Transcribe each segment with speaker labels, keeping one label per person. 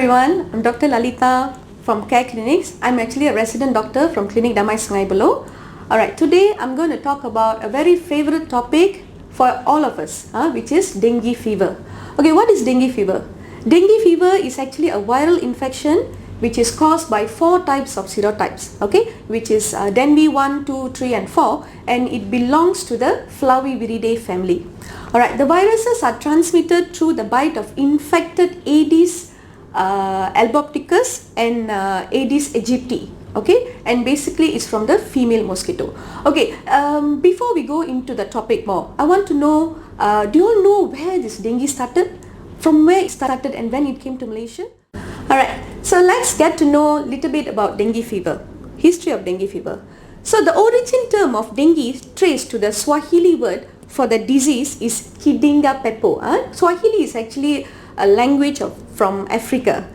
Speaker 1: everyone, I'm Dr. Lalita from Care Clinics. I'm actually a resident doctor from Clinic Damai Sungai Buloh. Alright, today I'm going to talk about a very favorite topic for all of us, which is dengue fever. Okay, what is dengue fever? Dengue fever is actually a viral infection which is caused by 4 types of serotypes, okay, which is dengue 1, 2, 3 and 4, and it belongs to the Flaviviridae family. Alright, the viruses are transmitted through the bite of infected Aedes albopicus and Aedes aegypti, okay, and basically it's from the female mosquito. Okay, before we go into the topic more, I want to know, do you all know where this dengue started? From where it started and when it came to Malaysia? Alright, so let's get to know a little bit about dengue fever, history of dengue fever. So the origin term of dengue traced to the Swahili word for the disease is Kidinga Pepo. Swahili is actually a language from Africa.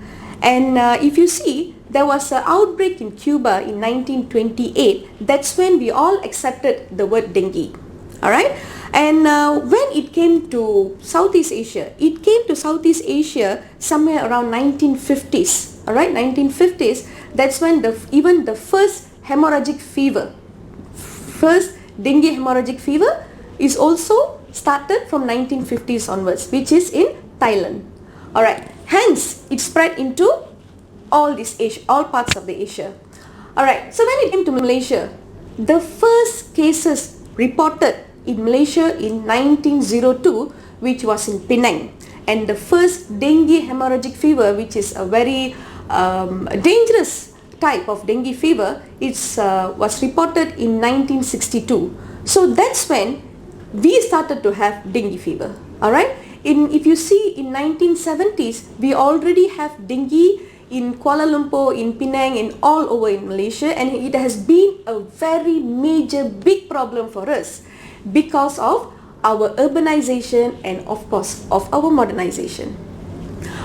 Speaker 1: And if you see, there was an outbreak in Cuba in 1928. That's when we all accepted the word dengue. Alright? And when it came to Southeast Asia, somewhere around 1950s. Alright, 1950s, that's when even the first hemorrhagic fever, first dengue hemorrhagic fever is also started from 1950s onwards, which is in Thailand. Alright, hence it spread into all parts of the Asia. Alright, so when it came to Malaysia, the first cases reported in Malaysia in 1902, which was in Penang, and the first dengue hemorrhagic fever, which is a very dangerous type of dengue fever, was reported in 1962. So that's when we started to have dengue fever. Alright, if you see in 1970s, we already have dengue in Kuala Lumpur, in Penang, and all over in Malaysia, and it has been a very major big problem for us because of our urbanization and of course of our modernization.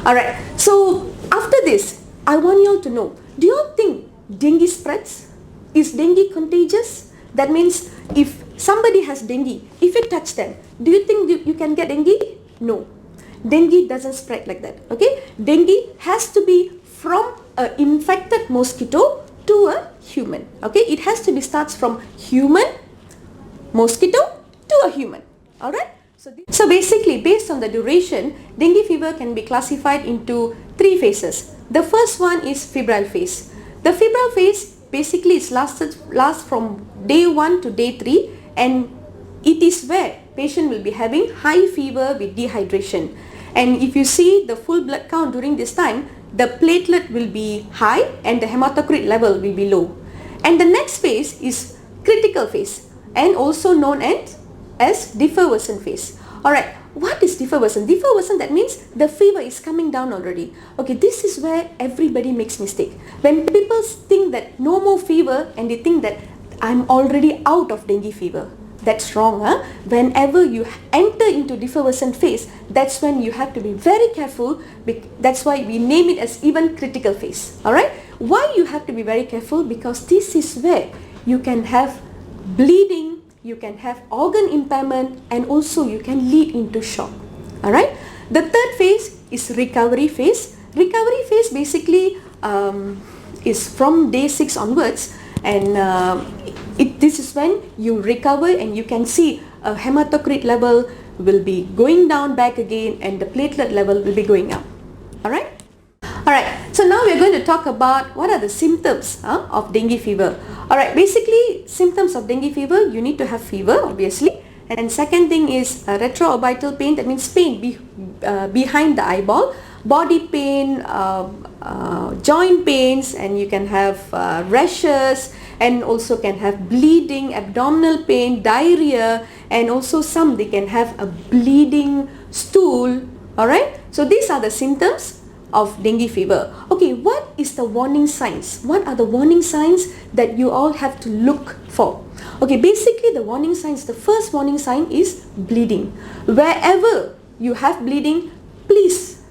Speaker 1: Alright, so after this, I want you all to know, do you all think dengue spreads? Is dengue contagious? That means if somebody has dengue, if you touch them, do you think you can get dengue? No. Dengue doesn't spread like that. Okay? Dengue has to be from an infected mosquito to a human. Okay? It has to be starts from human, mosquito to a human. Alright? So basically, based on the duration, dengue fever can be classified into 3 phases. The first one is febrile phase. The febrile phase basically lasts from day 1 to day 3, and it is where patient will be having high fever with dehydration. And if you see the full blood count during this time, the platelet will be high and the hematocrit level will be low. And the next phase is critical phase, and also known as defervescent phase. Alright, what is defervescent? Defervescent, that means the fever is coming down already. Okay, this is where everybody makes mistake. When people think that no more fever and they think that I'm already out of dengue fever. That's wrong. Whenever you enter into defervescent phase, that's when you have to be very careful. That's why we name it as even critical phase. Alright? Why you have to be very careful? Because this is where you can have bleeding, you can have organ impairment, and also you can lead into shock. Alright? The third phase is recovery phase. Recovery phase basically is from day 6 onwards, and this is when you recover and you can see a hematocrit level will be going down back again and the platelet level will be going up. Alright? Alright, so now we're going to talk about what are the symptoms of dengue fever. Alright, basically symptoms of dengue fever, you need to have fever obviously, and second thing is retroorbital pain, that means pain behind the eyeball, body pain, joint pains, and you can have rashes, and also can have bleeding, abdominal pain, diarrhea, and also they can have a bleeding stool. Alright, so these are the symptoms of dengue fever. Okay, what is the warning signs? What are the warning signs that you all have to look for? Okay, basically the warning signs, the first warning sign is bleeding. Wherever you have bleeding, please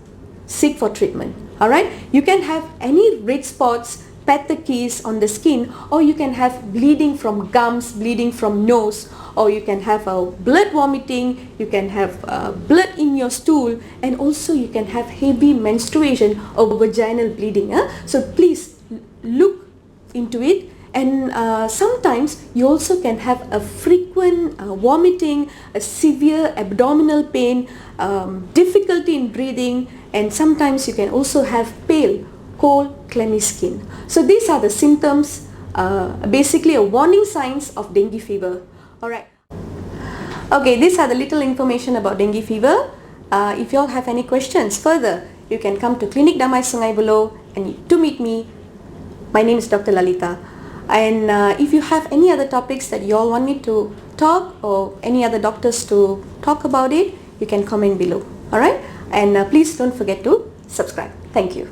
Speaker 1: seek for treatment. Alright, you can have any red spots, pethaches on the skin, or you can have bleeding from gums, bleeding from nose, or you can have blood vomiting, you can have blood in your stool, and also you can have heavy menstruation or vaginal bleeding. So please look into it. And sometimes you also can have a frequent vomiting, a severe abdominal pain, difficulty in breathing, and sometimes you can also have pale, cold, clammy skin. So these are the symptoms, basically a warning signs of dengue fever. Alright. Okay, these are the little information about dengue fever. If you all have any questions further, you can come to Clinic Damai Sungai Buloh and to meet me. My name is Dr. Lalita. And if you have any other topics that you all want me to talk, or any other doctors to talk about it, you can comment below. Alright? And please don't forget to subscribe. Thank you.